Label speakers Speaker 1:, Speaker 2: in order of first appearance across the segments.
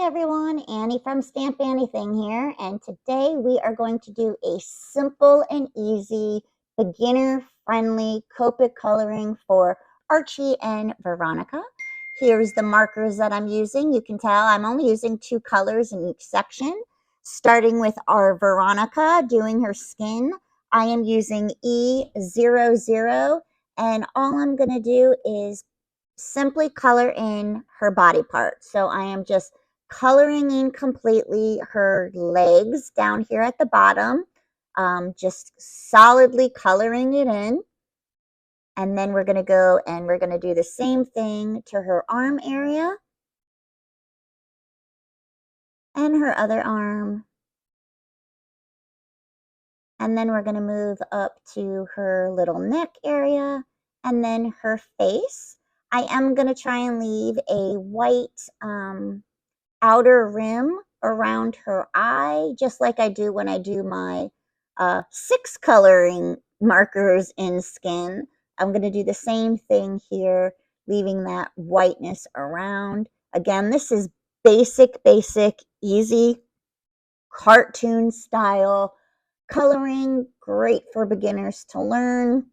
Speaker 1: Hi everyone, Annie from Stamp Anything here, and today we are going to do a simple and easy, beginner-friendly Copic coloring for Archie and Veronica. Here's the markers that I'm using. You can tell I'm only using 2 colors in each section. Starting with our Veronica, doing her skin, I am using E00, and all I'm going to do is simply color in her body part. So I am just coloring in completely her legs down here at the bottom, just solidly coloring it in. And then we're going to go and we're going to do the same thing to her arm area and her other arm. And then we're going to move up to her little neck area and then her face. I am going to try and leave a white outer rim around her eye, just like I do when I do my 6 coloring markers in skin. I'm going to do the same thing here, leaving that whiteness around. Again, this is basic, easy, cartoon style coloring, great for beginners to learn.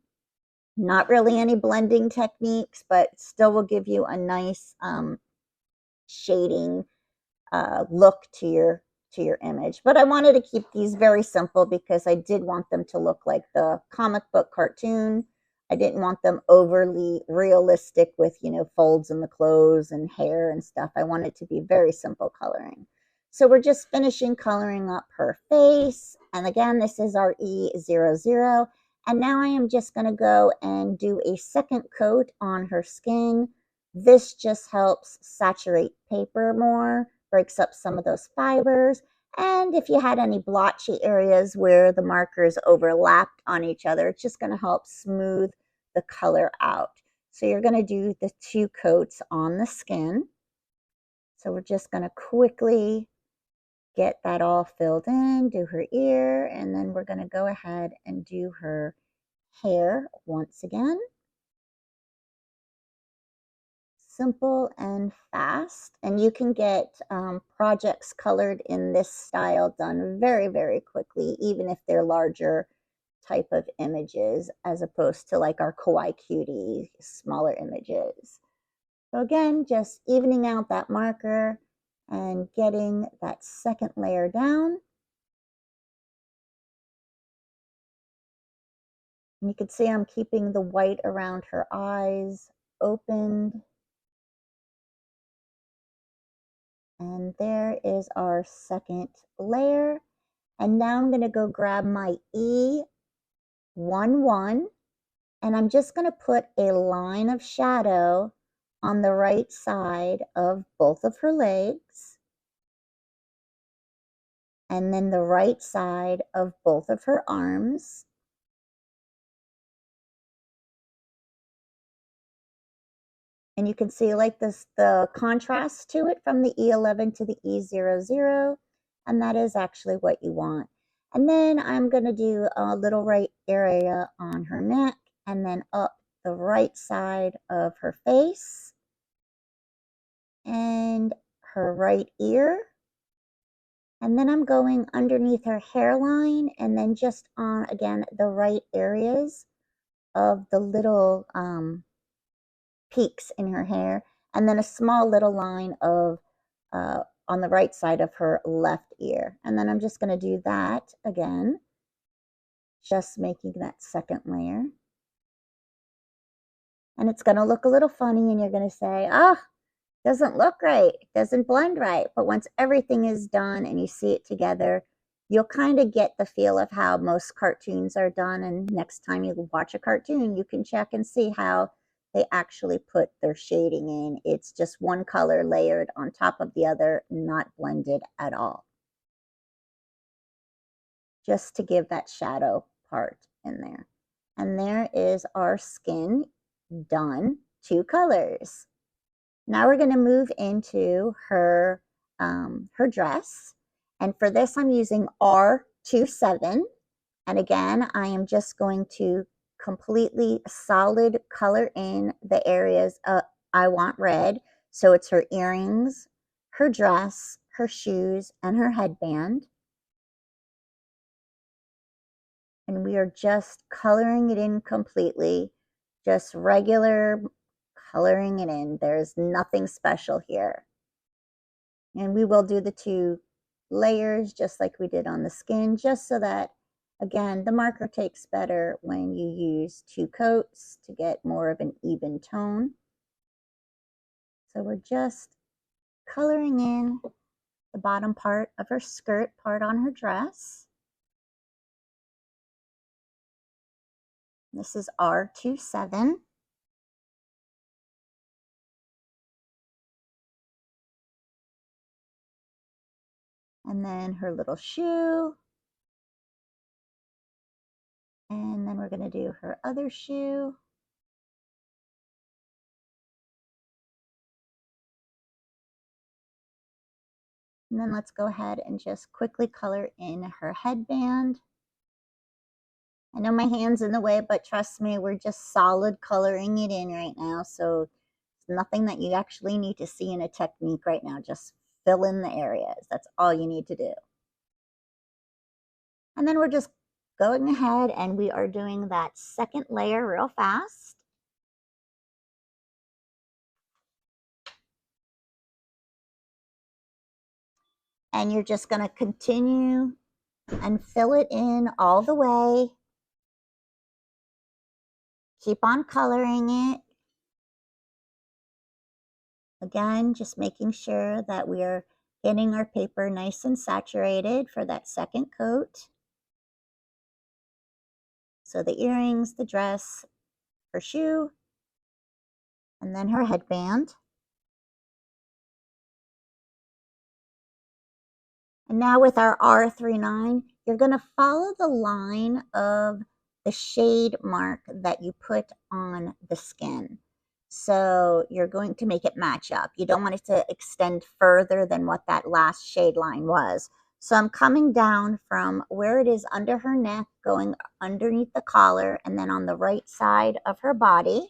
Speaker 1: Not really any blending techniques, but still will give you a nice shading look to your image. But I wanted to keep these very simple because I did want them to look like the comic book cartoon. I didn't want them overly realistic with, folds in the clothes and hair and stuff. I want it to be very simple coloring. So we're just finishing coloring up her face. And again, this is our E00. And now I am just going to go and do a second coat on her skin. This just helps saturate paper more, breaks up some of those fibers. And if you had any blotchy areas where the markers overlapped on each other, it's just going to help smooth the color out. So you're going to do the 2 coats on the skin. So we're just going to quickly get that all filled in, do her ear, and then we're going to go ahead and do her hair once again. Simple and fast, and you can get projects colored in this style done very quickly, even if they're larger type of images as opposed to like our Kawaii Cutie smaller images. So again, just evening out that marker and getting that second layer down. And you can see I'm keeping the white around her eyes opened. And there is our second layer. And now I'm going to go grab my E11, and I'm just going to put a line of shadow on the right side of both of her legs, and then the right side of both of her arms. And you can see like this, the contrast to it from the E11 to the E00, and that is actually what you want. And then I'm going to do a little right area on her neck, and then up the right side of her face, and her right ear. And then I'm going underneath her hairline, and then just on, again, the right areas of the little peaks in her hair, and then a small little line of on the right side of her left ear. And then I'm just going to do that again, just making that second layer. And it's going to look a little funny, and you're going to say, oh, doesn't look right, doesn't blend right. But once everything is done and you see it together, you'll kind of get the feel of how most cartoons are done. And next time you watch a cartoon, you can check and see how they actually put their shading in. It's just one color layered on top of the other, not blended at all. Just to give that shadow part in there. And there is our skin done, 2 colors. Now we're going to move into her dress. And for this, I'm using R27. And again, I am just going to completely solid color in the areas I want red. So it's her earrings, her dress, her shoes and her headband. And we are just coloring it in completely, just regular coloring it in. There's nothing special here. And we will do the 2 layers just like we did on the skin, just so that, again, the marker takes better when you use 2 coats to get more of an even tone. So we're just coloring in the bottom part of her skirt part on her dress. This is R27. And then her little shoe. And then we're going to do her other shoe. And then let's go ahead and just quickly color in her headband. I know my hand's in the way, but trust me, we're just solid coloring it in right now. So it's nothing that you actually need to see in a technique right now. Just fill in the areas. That's all you need to do. And then we're just going ahead and we are doing that second layer real fast. And you're just going to continue and fill it in all the way. Keep on coloring it. Again, just making sure that we are getting our paper nice and saturated for that second coat. So the earrings, the dress, her shoe, and then her headband. And now with our R39, you're going to follow the line of the shade mark that you put on the skin. So you're going to make it match up. You don't want it to extend further than what that last shade line was. So I'm coming down from where it is under her neck, going underneath the collar, and then on the right side of her body.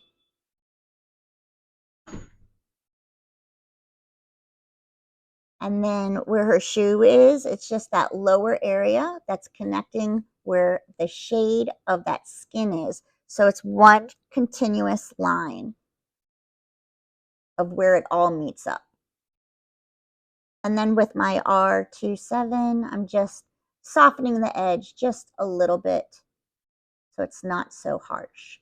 Speaker 1: And then where her shoe is, it's just that lower area that's connecting where the shade of that skin is. So it's one continuous line of where it all meets up. And then with my R27, I'm just softening the edge just a little bit so it's not so harsh.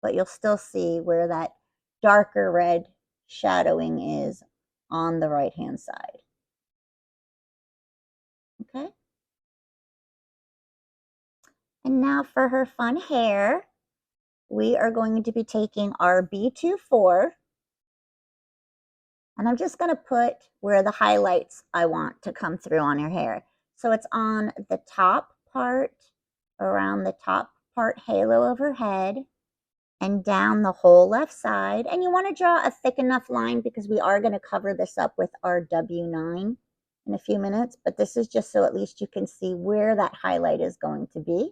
Speaker 1: But you'll still see where that darker red shadowing is on the right-hand side. Okay. And now for her fun hair, we are going to be taking our B24, and I'm just going to put where the highlights I want to come through on her hair. So it's on the top part, around the top part halo of her head, and down the whole left side. And you want to draw a thick enough line because we are going to cover this up with our W9 in a few minutes, but this is just so at least you can see where that highlight is going to be.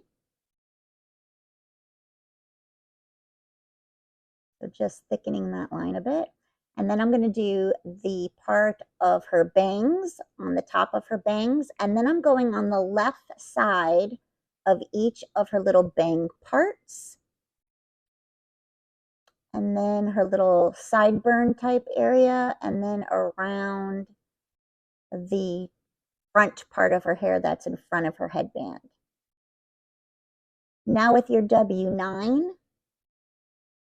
Speaker 1: So just thickening that line a bit. And then I'm going to do the part of her bangs, on the top of her bangs. And then I'm going on the left side of each of her little bang parts. And then her little sideburn type area. And then around the front part of her hair that's in front of her headband. Now with your W9,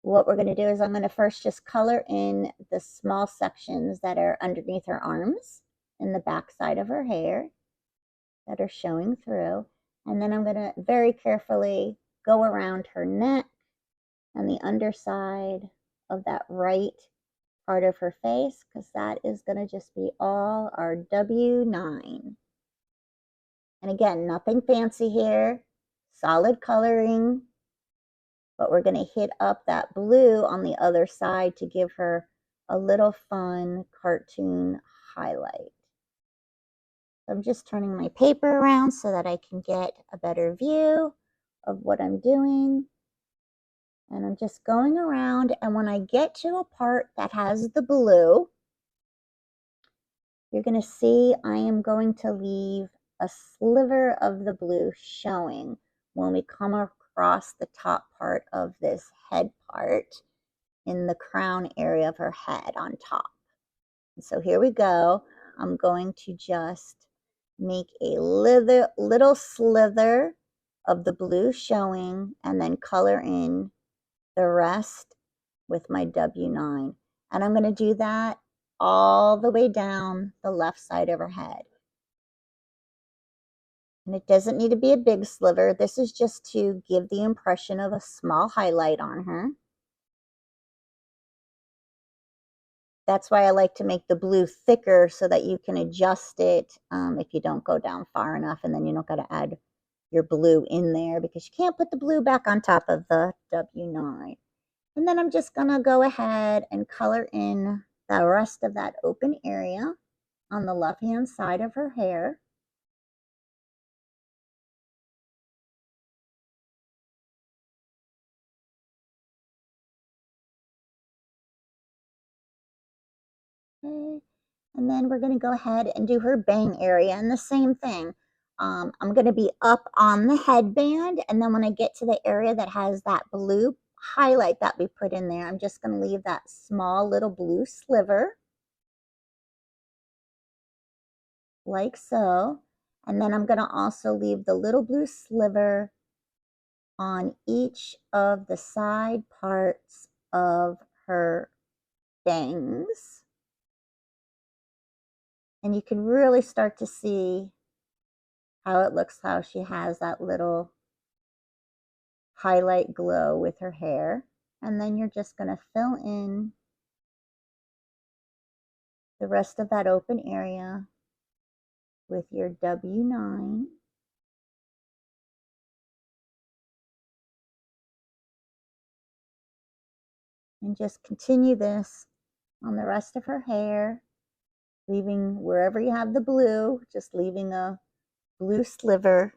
Speaker 1: what we're going to do is I'm going to first just color in the small sections that are underneath her arms and the back side of her hair that are showing through. And then I'm going to very carefully go around her neck and the underside of that right part of her face, because that is going to just be all our W9. And again, nothing fancy here, solid coloring. But we're going to hit up that blue on the other side to give her a little fun cartoon highlight. So I'm just turning my paper around so that I can get a better view of what I'm doing. And I'm just going around, and when I get to a part that has the blue, you're going to see I am going to leave a sliver of the blue showing when we come across the top part of this head part in the crown area of her head on top. And so here we go. I'm going to just make a little slither of the blue showing and then color in the rest with my W9. And I'm going to do that all the way down the left side of her head. And it doesn't need to be a big sliver. This is just to give the impression of a small highlight on her. That's why I like to make the blue thicker so that you can adjust it if you don't go down far enough, and then you don't got to add your blue in there because you can't put the blue back on top of the W9. And then I'm just going to go ahead and color in the rest of that open area on the left-hand side of her hair. Okay. And then we're going to go ahead and do her bang area, and the same thing. I'm going to be up on the headband, and then when I get to the area that has that blue highlight that we put in there, I'm just going to leave that small little blue sliver, like so. And then I'm going to also leave the little blue sliver on each of the side parts of her bangs. And you can really start to see how it looks, how she has that little highlight glow with her hair. And then you're just going to fill in the rest of that open area with your W9. And just continue this on the rest of her hair, leaving wherever you have the blue, just leaving a blue sliver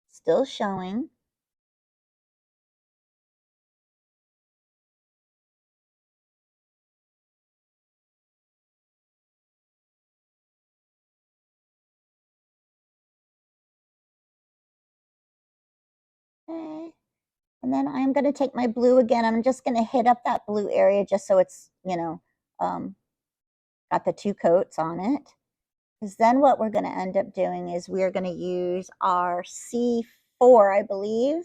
Speaker 1: still showing. Okay. And then I'm going to take my blue again. I'm just going to hit up that blue area just so it's, got the two coats on it. Because then what we're going to end up doing is we're going to use our C4, I believe.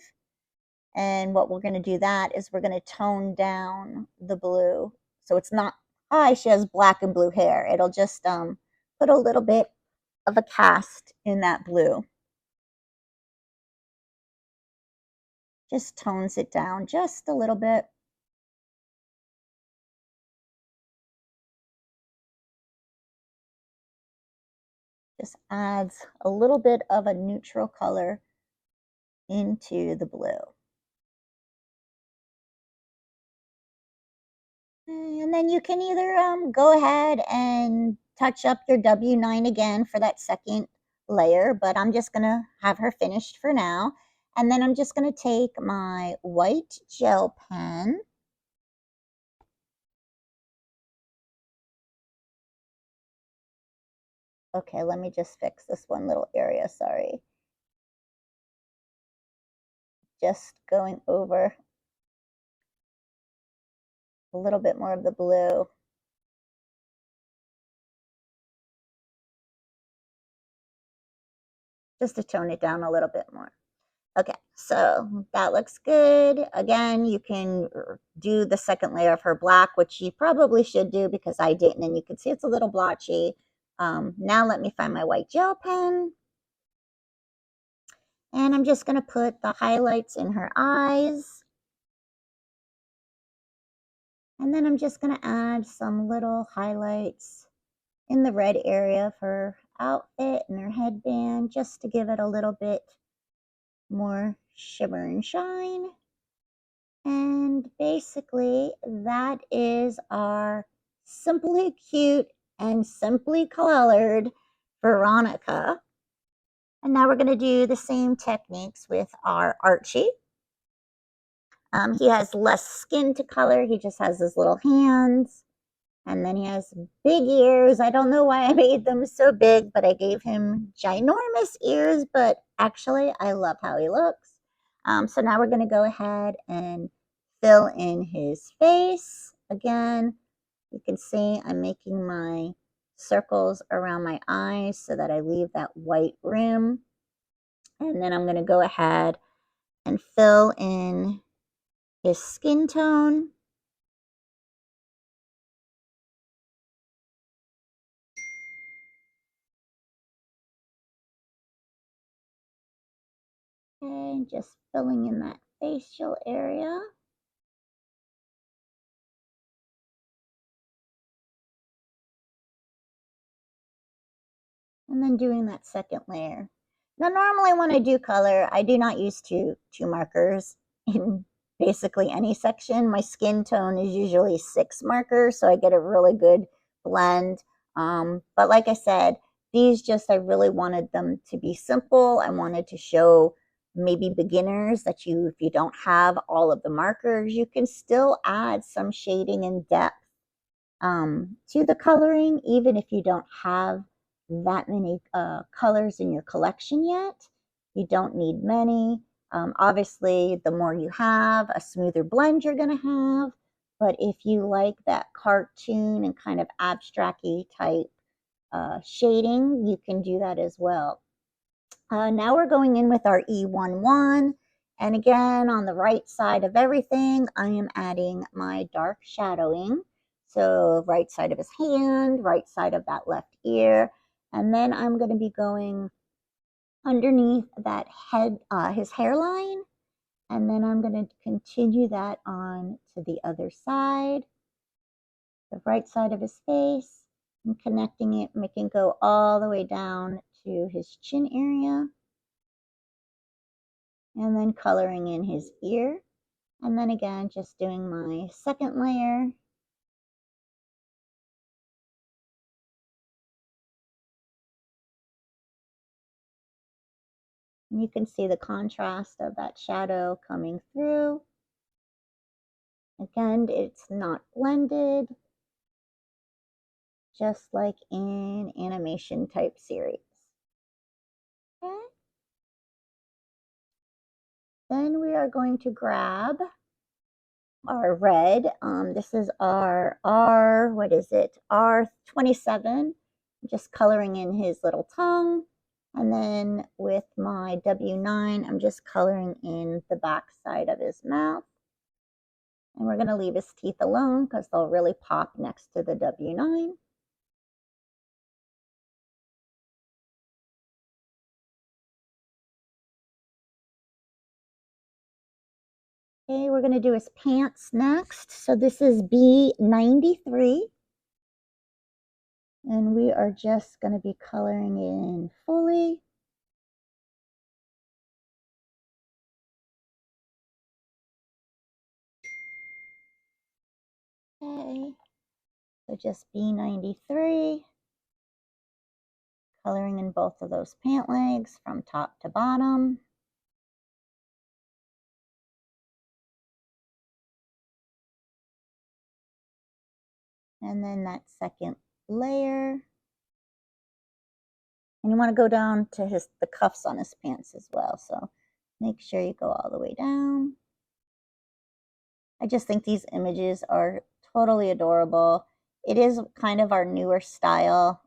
Speaker 1: And what we're going to do that is we're going to tone down the blue. So it's not, she has black and blue hair. It'll just put a little bit of a cast in that blue. Just tones it down just a little bit. Just adds a little bit of a neutral color into the blue. And then you can either go ahead and touch up your W9 again for that second layer, but I'm just going to have her finished for now. And then I'm just going to take my white gel pen. Okay, let me just fix this one little area, sorry. Just going over a little bit more of the blue. Just to tone it down a little bit more. Okay, so that looks good. Again, you can do the second layer of her black, which you probably should do because I didn't, and you can see it's a little blotchy. Now let me find my white gel pen. And I'm just going to put the highlights in her eyes. And then I'm just going to add some little highlights in the red area of her outfit and her headband, just to give it a little bit more shimmer and shine. And basically that is our simply cute and simply colored Veronica. And now we're going to do the same techniques with our Archie. He has less skin to color. He just has his little hands. And then he has big ears. I don't know why I made them so big, but I gave him ginormous ears. But actually, I love how he looks. So now we're going to go ahead and fill in his face. Again, you can see I'm making my circles around my eyes so that I leave that white rim. And then I'm going to go ahead and fill in his skin tone. Okay, just filling in that facial area. And then doing that second layer. Now, normally when I do color, I do not use two markers in basically any section. My skin tone is usually 6 markers, so I get a really good blend. But like I said, these just, I really wanted them to be simple. I wanted to show maybe beginners that if you don't have all of the markers, you can still add some shading and depth to the coloring, even if you don't have that many colors in your collection yet. You don't need many. Obviously, the more you have, a smoother blend you're going to have. But if you like that cartoon and kind of abstract-y type shading, you can do that as well. Now we're going in with our E11. And again, on the right side of everything, I am adding my dark shadowing. So right side of his hand, right side of that left ear. And then I'm going to be going underneath that head, his hairline. And then I'm going to continue that on to the other side, the right side of his face, and connecting it, making it go all the way down to his chin area. And then coloring in his ear. And then again, just doing my second layer. And you can see the contrast of that shadow coming through. Again, it's not blended, just like in animation type series. Okay. Then we are going to grab our red. This is our what is it? R27. Just coloring in his little tongue. And then with my W9, I'm just coloring in the back side of his mouth. And we're going to leave his teeth alone because they'll really pop next to the W9. Okay, we're going to do his pants next. So this is B93. And we are just going to be coloring in fully. Okay, so just B93. Coloring in both of those pant legs from top to bottom. And then that second layer. And you want to go down to the cuffs on his pants as well. So make sure you go all the way down. I just think these images are totally adorable. It is kind of our newer style.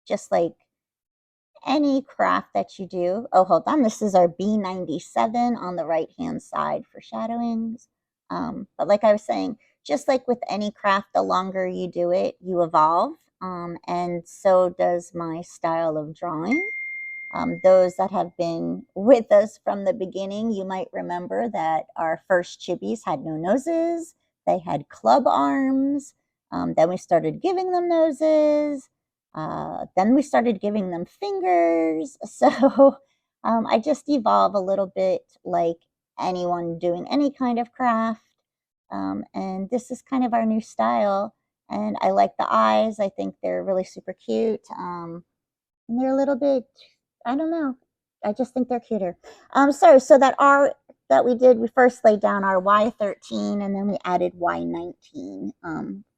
Speaker 1: Just like any craft that you do. Oh, hold on. This is our B97 on the right-hand side for shadowings. But like I was saying, just like with any craft, the longer you do it, you evolve. And so does my style of drawing. Those that have been with us from the beginning, you might remember that our first chibis had no noses. They had club arms. Then we started giving them noses. Then we started giving them fingers. So I just evolve a little bit like anyone doing any kind of craft. And this is kind of our new style. And I like the eyes. I think they're really super cute. And they're a little bit, I don't know. I just think they're cuter. So that that we did, we first laid down our Y13 and then we added Y19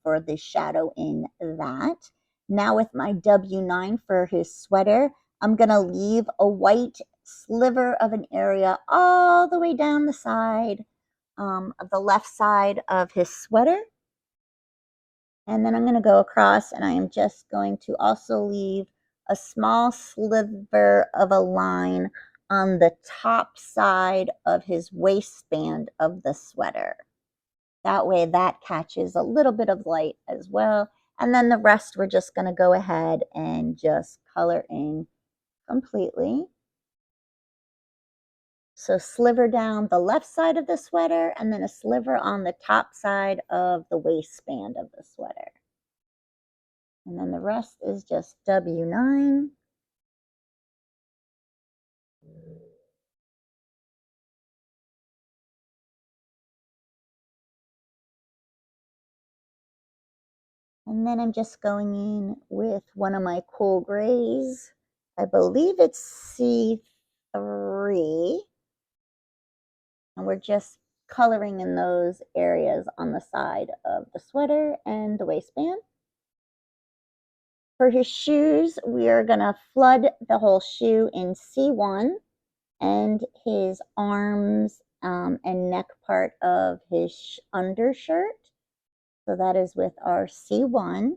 Speaker 1: for the shadow in that. Now with my W9 for his sweater, I'm going to leave a white sliver of an area all the way down the side of the left side of his sweater. And then I'm going to go across and I am just going to also leave a small sliver of a line on the top side of his waistband of the sweater. That way that catches a little bit of light as well. And then the rest we're just going to go ahead and just color in completely. So sliver down the left side of the sweater and then a sliver on the top side of the waistband of the sweater. And then the rest is just W9. And then I'm just going in with one of my cool grays. I believe it's C3. And we're just coloring in those areas on the side of the sweater and the waistband. For his shoes, we are going to flood the whole shoe in C1 and his arms and neck part of his undershirt. So that is with our C1.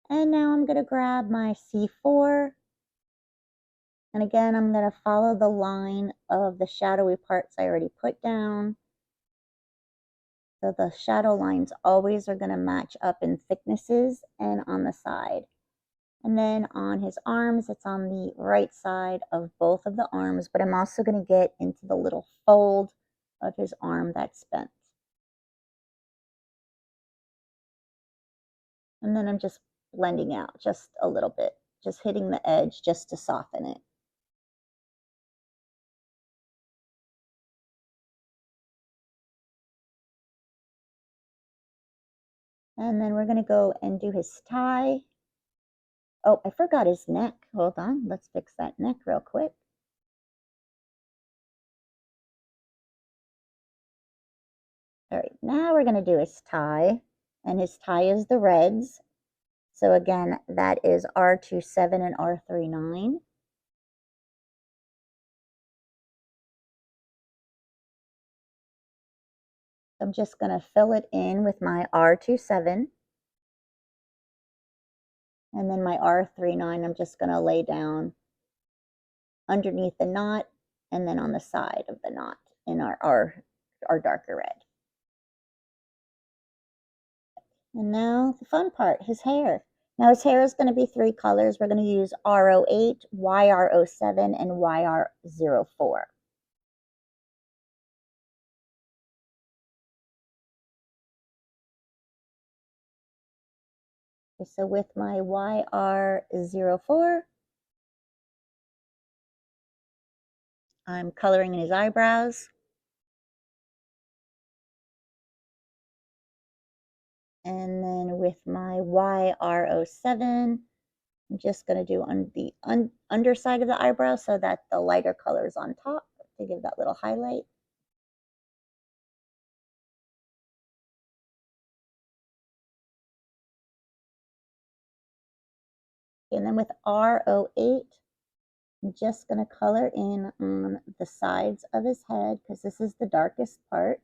Speaker 1: And now I'm going to grab my C4. And again, I'm going to follow the line of the shadowy parts I already put down. So the shadow lines always are going to match up in thicknesses and on the side. And then on his arms, it's on the right side of both of the arms, but I'm also going to get into the little fold of his arm that's bent. And then I'm just blending out just a little bit, just hitting the edge just to soften it. And then we're going to go and do his tie. Oh, I forgot his neck. Hold on. Let's fix that neck real quick. All right, now we're going to do his tie. And his tie is the reds. So again, that is R27 and R39. I'm just going to fill it in with my R27. And then my R39, I'm just going to lay down underneath the knot and then on the side of the knot in our darker red. And now the fun part, his hair. Now his hair is going to be 3 colors. We're going to use R08, YR07, and YR04. Okay, so with my YR04, I'm coloring in his eyebrows. And then with my YR07, I'm just going to do on the underside of the eyebrow so that the lighter color is on top to give that little highlight. And then with R08, I'm just going to color in on the sides of his head because this is the darkest part,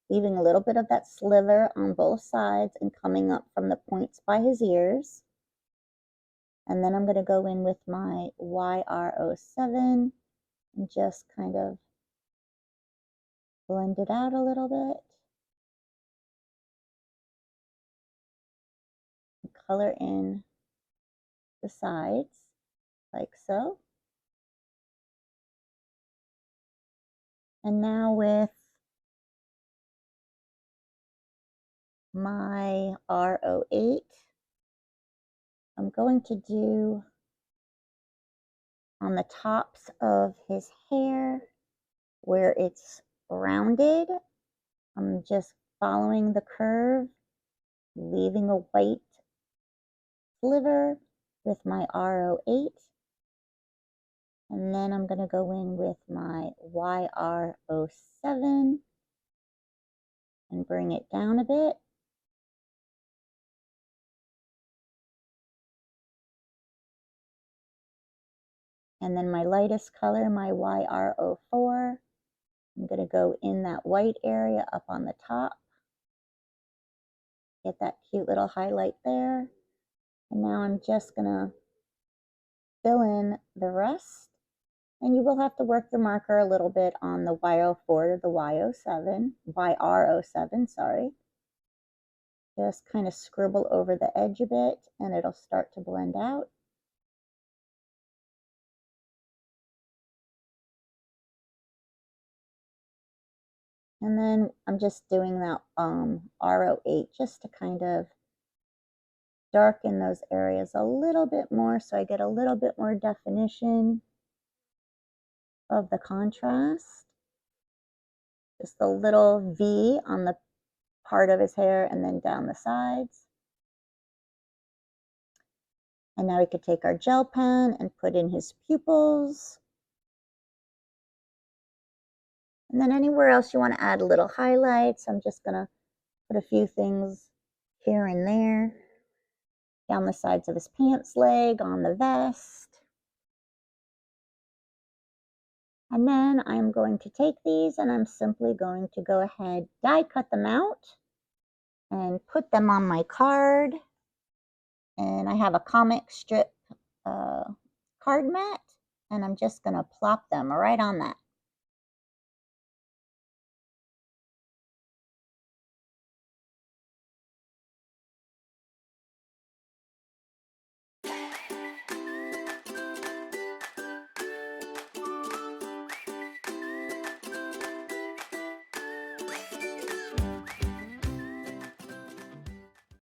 Speaker 1: leaving a little bit of that sliver on both sides and coming up from the points by his ears. And then I'm going to go in with my YR07 and just kind of blend it out a little bit. And color in the sides like so. And now with my R08, I'm going to do on the tops of his hair where it's rounded. I'm just following the curve leaving a white sliver with my R08. And then I'm going to go in with my YR07 and bring it down a bit. And then my lightest color, my YR04, I'm going to go in that white area up on the top. Get that cute little highlight there. And now I'm just going to fill in the rest. And you will have to work the marker a little bit on the Y04 to the YR07, sorry. Just kind of scribble over the edge a bit and it'll start to blend out. And then I'm just doing that R08 just to kind of darken those areas a little bit more so I get a little bit more definition of the contrast. Just a little V on the part of his hair and then down the sides. And now we could take our gel pen and put in his pupils. And then anywhere else you want to add a little highlights, I'm just going to put a few things here and there. Down the sides of his pants leg, on the vest. And then I'm going to take these and I'm simply going to go ahead, die cut them out and put them on my card. And I have a comic strip card mat and I'm just going to plop them right on that.